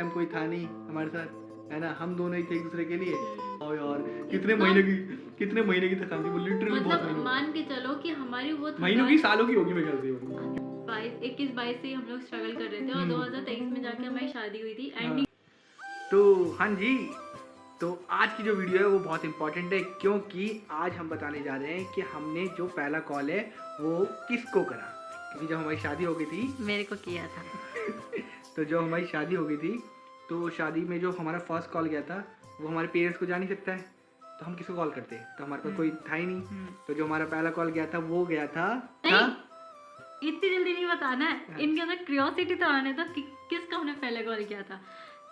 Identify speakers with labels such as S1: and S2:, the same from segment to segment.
S1: Time कोई था नहीं हमारे साथ, है ना, हम दोनों ही थे एक दूसरे के लिए। और यार कितने
S2: इतना
S1: महीने की थकान थी वो, लिटरली बहुत
S2: मतलब
S1: महीनों
S2: मान के चलो कि हमारी वो
S1: महीनों की, सालों की होगी मेरे ख्याल से वो।
S2: 21-22 से हम लोग स्ट्रगल कर रहे थे और 2023 में जाके हमारी शादी हुई थी।
S1: हाँ।
S2: एंडिंग
S1: तो हाँ जी, तो आज की जो वीडियो है वो बहुत इंपॉर्टेंट है, क्योंकि आज हम बताने जा रहे हैं कि हमने जो पहला कॉल है वो किसको करा। क्योंकि जब हमारी शादी हो गई थी
S2: मेरे को किया था।
S1: तो जब हमारी शादी हो गई थी तो शादी में जो हमारा फर्स्ट कॉल गया था वो हमारे पेरेंट्स को जा नहीं सकता है, तो हम किसको कॉल करते, तो हमारे पास कोई था ही नहीं। तो जो हमारा पहला कॉल गया था वो गया था
S2: इतनी जल्दी नहीं बताना है, इनके अंदर क्यूरियोसिटी तो आने दो कि किसका हमने पहले कॉल किया था।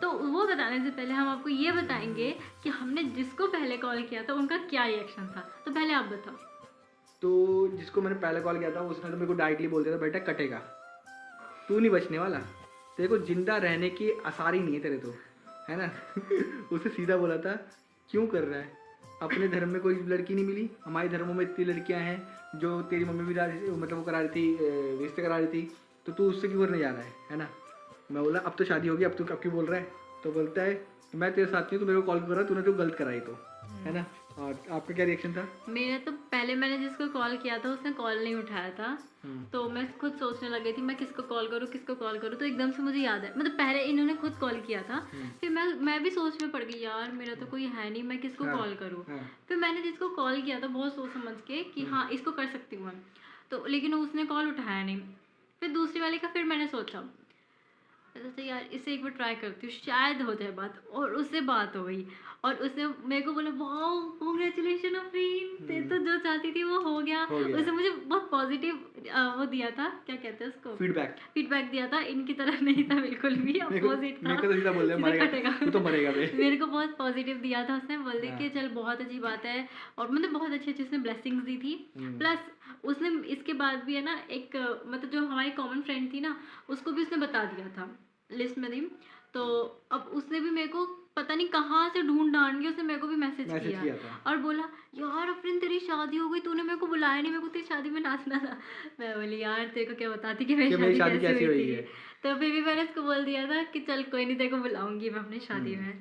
S2: तो वो बताने से पहले हम आपको ये बताएंगे कि हमने जिसको पहले कॉल किया था उनका क्या रिएक्शन था। तो पहले आप बताओ।
S1: तो जिसको मैंने पहले कॉल किया था उसने तो मेरे को डायरेक्टली बोल दिया था, बेटा कटेगा, तू नहीं बचने वाला, तेरे को जिंदा रहने की आसार ही नहीं है तेरे, तो है ना। उसे सीधा बोला था क्यों कर रहा है, अपने धर्म में कोई लड़की नहीं मिली, हमारे धर्मों में इतनी लड़कियां हैं, जो तेरी मम्मी भी मतलब वो करा रही थी, रिश्ते करा रही थी, तो तू उससे क्यों करने जा रहा है ना। मैं बोला अब तो शादी होगी, अब तू कब क्यों बोल रहा है, तो बोलता है मैं तेरे साथ नहीं, तो मेरे को कॉल कर रहा, तूने तो गलत कराई, तो है ना। और आपका क्या रिएक्शन था?
S2: मेरा तो पहले मैंने जिसको कॉल किया था उसने कॉल नहीं उठाया था, तो मैं खुद सोचने लगी थी मैं किसको कॉल करूँ। तो एकदम से मुझे याद है, मतलब पहले इन्होंने खुद कॉल किया था, फिर मैं भी सोच में पड़ गई, यार मेरा तो कोई है नहीं, मैं किसको कॉल करूँ। फिर मैंने जिसको कॉल किया था बहुत सोच समझ के कि हाँ इसको कर सकती हूँ मैं, तो लेकिन उसने कॉल उठाया नहीं। फिर दूसरी वाले का फिर मैंने सोचा तो यार इसे एक बार ट्राई करती हूँ, शायद हो जाए बात, और उससे बात हो गई और उसने मेरे को बोला वाओ कांग्रेचुलेशन अफरीन, ते तो जो चाहती थी वो हो गया। उसने मुझे बहुत पॉजिटिव वो दिया था, क्या कहते हैं उसको, फीडबैक दिया था। इनकी तरह नहीं था बिल्कुल भी, अपोजिट था।
S1: मेरे को तो सीधा बोल दिया मरेगा तू, तो मरेगा बे।
S2: मेरे को बहुत पॉजिटिव दिया था उसने, बोल दिया कि चल बहुत अच्छी बात है, और मतलब बहुत अच्छी अच्छी उसने ब्लेसिंग्स दी थी। प्लस उसने इसके बाद भी है ना एक मतलब जो हमारी कॉमन फ्रेंड थी ना उसको भी उसने बता दिया था लिस्ट में थी। तो अब उसने भी मेरे को पता नहीं कहाँ से ढूंढ के उसने मेरे को भी मैसेज किया और बोला यार अफरीन तेरी शादी हो गई, तूने मेरे को बुलाया नहीं, मेरे को तेरी शादी में नाचना था। मैं बोली यार तेरे को क्या बताती कि मेरी शादी कैसे हुई थी। तो फिर भी मैंने उसको बोल दिया था कि चल कोई नहीं तेरे को बुलाऊंगी मैं अपनी शादी में।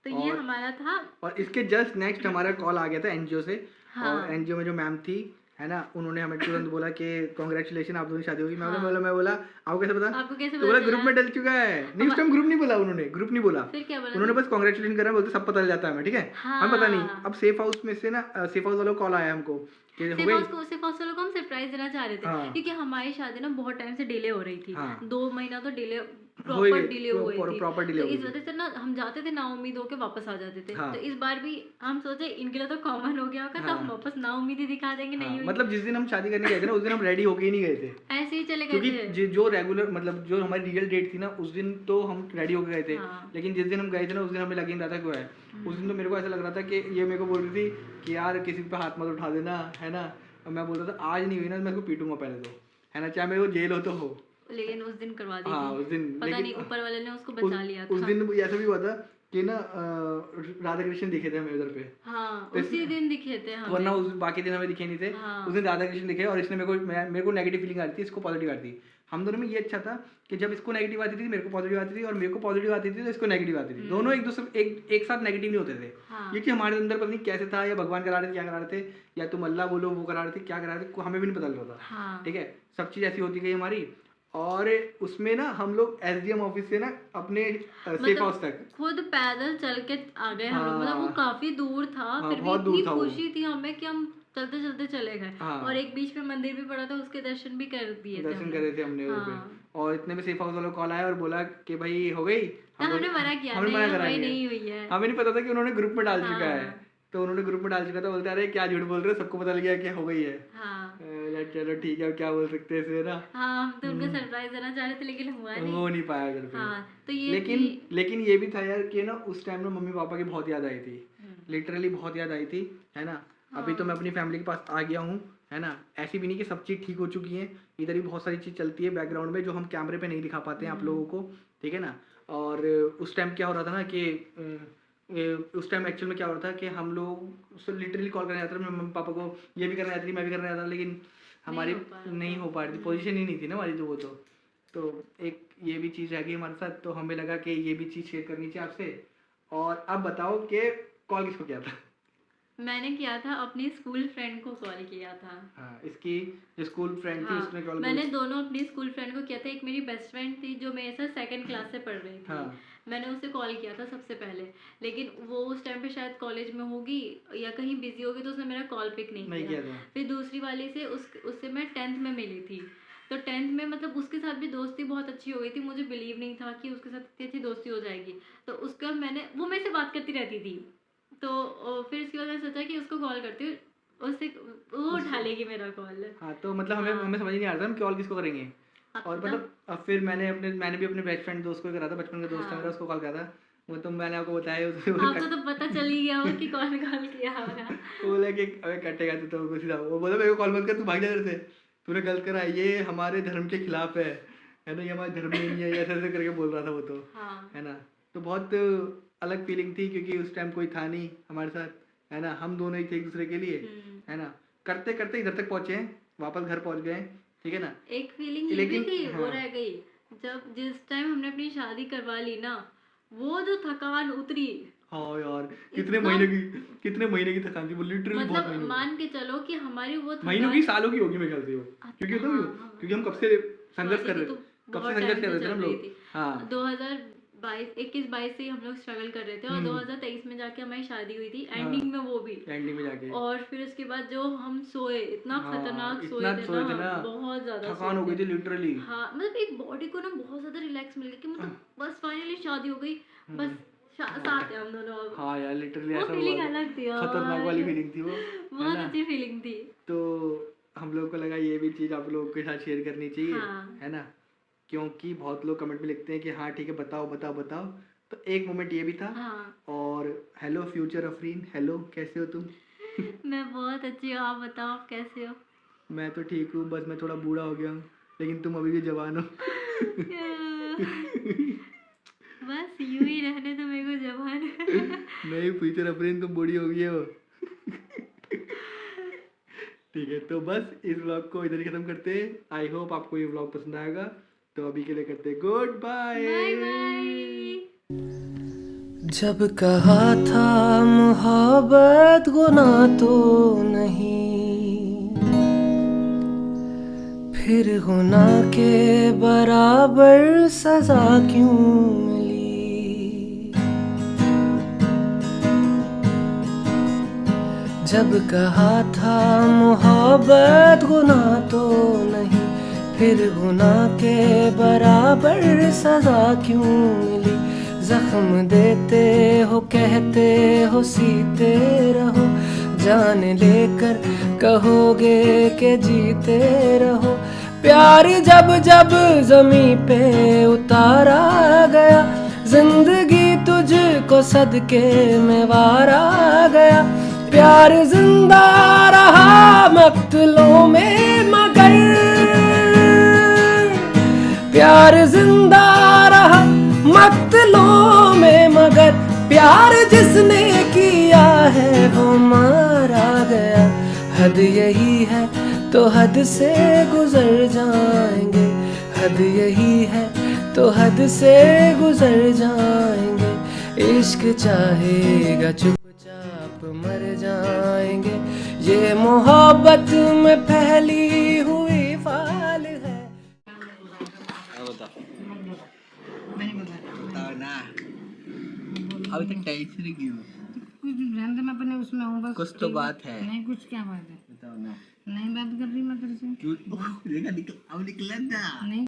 S2: तो ये हमारा था। और
S1: इसके जस्ट नेक्स्ट हमारा कॉल आ गया था एनजीओ से। और एनजीओ में जो मैम थी है ना, उन्होंने हमें तुरंत बोला कि कांग्रेचुलेशन आप दोनों की शादी होगी। मैं बोला आपको कैसे पता?
S2: आपको कैसे
S1: तो बोला ग्रुप में डल चुका है। नहीं उस टाइम ग्रुप नहीं बोला उन्होंने, ग्रुप नहीं बोला,
S2: फिर क्या बोला
S1: उन्होंने बस कांग्रेचुलेशन करा, बोलते सब पता चल जाता है हमें, ठीक है। हमें पता नहीं। अब सेफ हाउस में से ना सेफ हाउस वालों कॉल आया हमको कि हो गई।
S2: सेफ हाउस वालों को हम सरप्राइज देना चाह रहे थे क्योंकि हमारी शादी ना बहुत टाइम से डिले हो रही थी। 2 महीना तो डिले प्रॉपर डिले हो गई थी। तो इस वजह से ना हम जाते थे ना उम्मीद होके वापस आ जाते थे। तो इस बार भी हम सोचे इनके लिए तो कॉमन हो गया होगा, तो हम वापस ना उम्मीद ही दिखा देंगे। नहीं हुई।
S1: मतलब जिस दिन हम शादी करने गए थे ना उस दिन हम रेडी होके ही नहीं गए थे,
S2: ऐसे ही चले गए थे।
S1: क्योंकि जो रेगुलर मतलब जो हमारी रियल डेट थी ना उस दिन तो हम रेडी होके गए थे। लेकिन जिस दिन हम गए थे ना उस दिन हमें लग ही नहीं रहा था क्यों है। उस दिन तो मेरे को ऐसा लग रहा था कि ये मेरे को बोल रही थी कि यार किसी पे हाथ मत उठा देना, है ना। और मैं बोलता था आज नहीं हुई ना मैं इसको पीटूंगा पहले, तो है ना, चाहे मेरे को जेल हो तो हो।
S2: लेकिन उस दिन करवा दी
S1: थी। उस दिन
S2: पता नहीं ऊपर वाले ने उसको बचा लिया था।
S1: उस दिन ऐसा भी हुआ था कि ना राधा कृष्ण दिखे थे हमें उधर पे।
S2: उसी दिन दिखे थे हमें,
S1: वरना उस बाकी दिन हमें दिखे नहीं थे। उस दिन राधा कृष्ण दिखे और इसने मेरे को नेगेटिव फीलिंग आ रही थी, इसको पॉजिटिव आ रही थी। हम दोनों में ये अच्छा था कि जब इसको नेगेटिव आती थी मेरे को पॉजिटिव आती थी, और मेरे को पॉजिटिव आती थी तो इसको नेगेटिव आती थी। दोनों एक दूसरे एक साथ नेगेटिव नहीं होते थे। क्योंकि हमारे अंदर पता नहीं कैसे था, या भगवान करा रहे थे, क्या करा रहे थे, या तुम अल्लाह बोलो वो करा रहे थे, क्या करा रहे थे, हमें भी नहीं पता लग रहा था। ठीक है, सब चीज़ ऐसी होती गई हमारी। और उसमें ना हम लोग एसडीएम ऑफिस से ना अपने सेफ हाउस तक
S2: खुद पैदल चल के आ गए हम लोग। मतलब वो काफी दूर था, फिर भी इतनी खुशी थी हमें कि हम चलते चलते चले गए। और एक बीच में मंदिर भी पड़ा था, उसके दर्शन भी कर दिए थे,
S1: दर्शन करे थे हमने उधर पे। और इतने में सेफ हाउस वालों कॉल आया और बोला कि भाई हो गई।
S2: हमने मना किया, नहीं हुई है।
S1: हमें नहीं पता था कि उन्होंने ग्रुप में डाल चुका है। तो उन्होंने ग्रुप में डाल चुका था, बोलते अरे क्या झूठ बोल रहे हो, सबको पता लग गया कि हो गई है। चलो ठीक है, क्या बोल सकते हैं इसे ना।
S2: हम तो उनको सरप्राइज देना चाह रहे थे लेकिन हुआ नहीं,
S1: हो नहीं पाया घर पे। तो ये लेकिन ये भी था यार कि ना उस टाइम में मम्मी पापा की बहुत याद आई थी, लिटरली बहुत याद आई थी, है ना। अभी तो मैं अपनी फैमिली के पास आ गया हूँ, है ना। ऐसी भी नहीं कि सब चीज़ ठीक हो चुकी है, इधर भी बहुत सारी चीज़ चलती है बैकग्राउंड में जो हम कैमरे पे नहीं दिखा पाते हैं आप लोगों को, ठीक है ना। और उस टाइम क्या हो रहा था ना कि उस टाइम एक्चुअल में क्या हो रहा था कि हम लोग उससे लिटरली कॉल करने जाते थे मम्मी पापा को, ये भी करने जाती थी, मैं भी करने जाता था, लेकिन हमारी नहीं हो पा रही थी, पोजीशन ही नहीं थी ना हमारी, तो वो तो तो एक ये भी चीज़ रह गई हमारे साथ, तो हमें लगा कि ये भी चीज़ शेयर करनी चाहिए आपसे। और अब बताओ कि कॉल किसको किया था?
S2: मैंने किया था, अपनी स्कूल फ्रेंड को कॉल किया था।
S1: हाँ, इसकी जो स्कूल फ्रेंड थी
S2: हाँ,
S1: उसने कॉल
S2: मैंने दोनों अपनी स्कूल फ्रेंड को किया था। एक मेरी बेस्ट फ्रेंड थी जो मेरे साथ सेकंड क्लास से पढ़ रही थी।
S1: हाँ।
S2: मैंने उसे कॉल किया था सबसे पहले, लेकिन वो उस टाइम पे शायद कॉलेज में होगी या कहीं बिजी होगी, तो उसने मेरा कॉल पिक नहीं
S1: नहीं
S2: किया।
S1: किया था।
S2: फिर दूसरी वाली से उससे मैं 10th में मिली थी। तो 10th में मतलब उसके साथ भी दोस्ती बहुत अच्छी हो गई थी। मुझे बिलीव नहीं था कि उसके साथ इतनी अच्छी दोस्ती हो जाएगी। तो उसके बाद वो मेरे से बात करती रहती थी। तो फिर इसके बाद मैंने सोचा कि उसको कॉल करती हूँ, उससे वो उठा लेगी मेरा कॉल।
S1: हाँ, तो मतलब हमें
S2: हाँ।
S1: हमें समझ ही नहीं आ रहा था हम कॉल किसको करेंगे। और
S2: तब
S1: मतलब अब फिर मैंने भी अपने बेस्ट फ्रेंड दोस्त को ही करा था, बचपन का दोस्त था मेरा, उसको कॉल करा था। वो तो मैंने आपको बताया
S2: आपको तो पता चल ही गया होगा कि कौन कॉल किया होगा।
S1: वो बोला कि अबे कटेगा तू, तो सीधा वो बोला मेरे को कॉल मत कर, तू भाग जा इधर से, तूने गलत करा, ये हमारे धर्म के खिलाफ है ना, ये हमारे धर्म में नहीं है, ऐसे ऐसे करके बोल रहा था वो तो।
S2: हाँ।
S1: है ना। तो बहुत अलग फीलिंग थी क्योंकि उस टाइम कोई था नहीं हमारे साथ, है ना, हम दोनों ही थे एक दूसरे के लिए। है ना। करते करते इधर तक पहुंचे हैं, वापस घर पहुंच गए, ठीक है ना।
S2: एक फीलिंग ये भी
S1: लेकिन
S2: थी, वो
S1: हाँ,
S2: रह गई जब जिस टाइम हमने अपनी शादी करवा ली ना, वो जो थकान उतरी।
S1: हाँ यार,
S2: इतना
S1: कितने महीने की थकान थी वो, लिटरली बहुत
S2: मतलब
S1: महीनों की।
S2: मान के चलो कि हमारी वो
S1: महीनों की,
S2: थकान
S1: सालों की होगी मेरे ख्याल से वो। क्योंकि
S2: हाँ, हाँ,
S1: क्योंकि हम कब से संघर्ष
S2: शादी
S1: कर
S2: की
S1: रहे
S2: तो
S1: थे, कब से
S2: बहुत
S1: संघर्ष
S2: टाइम
S1: कर
S2: से
S1: रहे थे
S2: चल
S1: ना हम
S2: रही
S1: लोग।
S2: थी।
S1: हाँ।
S2: 2021 से ही हम लोग स्ट्रगल कर रहे थे और 2023 में जाके हमारी शादी हुई थी,
S1: हाँ,
S2: एंडिंग में वो भी।
S1: एंडिंग में जाके।
S2: और फिर उसके बाद जो हम सोए, इतना
S1: हाँ,
S2: खतरनाक
S1: इतना सोए थे ना,
S2: बहुत ज्यादा
S1: थकान हो
S2: सोए
S1: गई थी
S2: थे।
S1: लिटरली।
S2: हाँ, मतलब एक बॉडी को ना बहुत ज्यादा रिलैक्स मिल गया कि मतलब बस फाइनली शादी हो गई, बस साथ है हम दोनों अब।
S1: हाँ यार, लिटरली
S2: वो
S1: ऐसा हुआ
S2: फीलिंग
S1: था,
S2: अलग थी
S1: खतरनाक वाली
S2: यार,
S1: फीलिंग थी वो, है
S2: बहुत
S1: ना।
S2: अच्छी फीलिंग थी।
S1: तो हम लोग को लगा ये भी चीज़ आप लोगों के साथ शेयर करनी चाहिए,
S2: हाँ।
S1: है ना, क्योंकि बहुत लोग कमेंट में लिखते हैं कि हाँ ठीक है, बताओ बताओ बताओ। तो एक मोमेंट ये भी था।
S2: हाँ।
S1: और हेलो फ्यूचर अफरीन, हेलो, कैसे हो तुम?
S2: मैं बहुत अच्छी हूँ, आप बताओ आप कैसे हो?
S1: मैं तो ठीक हूँ, बस मैं थोड़ा बूढ़ा हो गया हूँ, लेकिन तुम अभी भी जवान हो।
S2: बस यूं ही रहने दो मेरे को जवान।
S1: नहीं फ्यूचर अफरीन, तुम बूढ़ी हो गई हो। ठीक है, तो बस इस व्लॉग को इधर ही खत्म करते हैं। आई होप आपको ये व्लॉग पसंद आएगा। तो अभी के लिए करते हैं गुड बाय।
S2: Bye bye.
S3: जब कहा था मोहब्बत गुनाह तो नहीं, फिर गुनाह के बराबर सजा क्यों मिली। जब कहा था मोहब्बत गुनाह तो नहीं, फिर गुनाह के बराबर सजा क्यों मिली। जख्म देते हो, कहते हो सीते रहो, जान लेकर कहोगे कि जीते रहो। प्यार जब जब ज़मीं पे उतारा गया, जिंदगी तुझको सदके में वारा गया। प्यार जिंदा रहा मक्तलों में मगर, प्यार जिंदा रहा मक्तलों में मगर, प्यार जिसने किया है वो मारा गया। हद यही है तो हद से गुजर जाएंगे, हद यही है तो हद से गुजर जाएंगे। इश्क चाहेगा चुपचाप मर जाएंगे, ये मोहब्बत में फैली हुई फाल है।
S1: बताओ ना, अभी तक टेंशन क्यों?
S4: कुछ ध्यान मैं अपने उसमें हूँ बस।
S1: कुछ तो बात है।
S4: नहीं, कुछ क्या बात है?
S1: बताओ ना।
S4: नहीं बात कर रही मैं तेरे से।
S1: क्यों? देखा, अब निकला ना।
S4: नहीं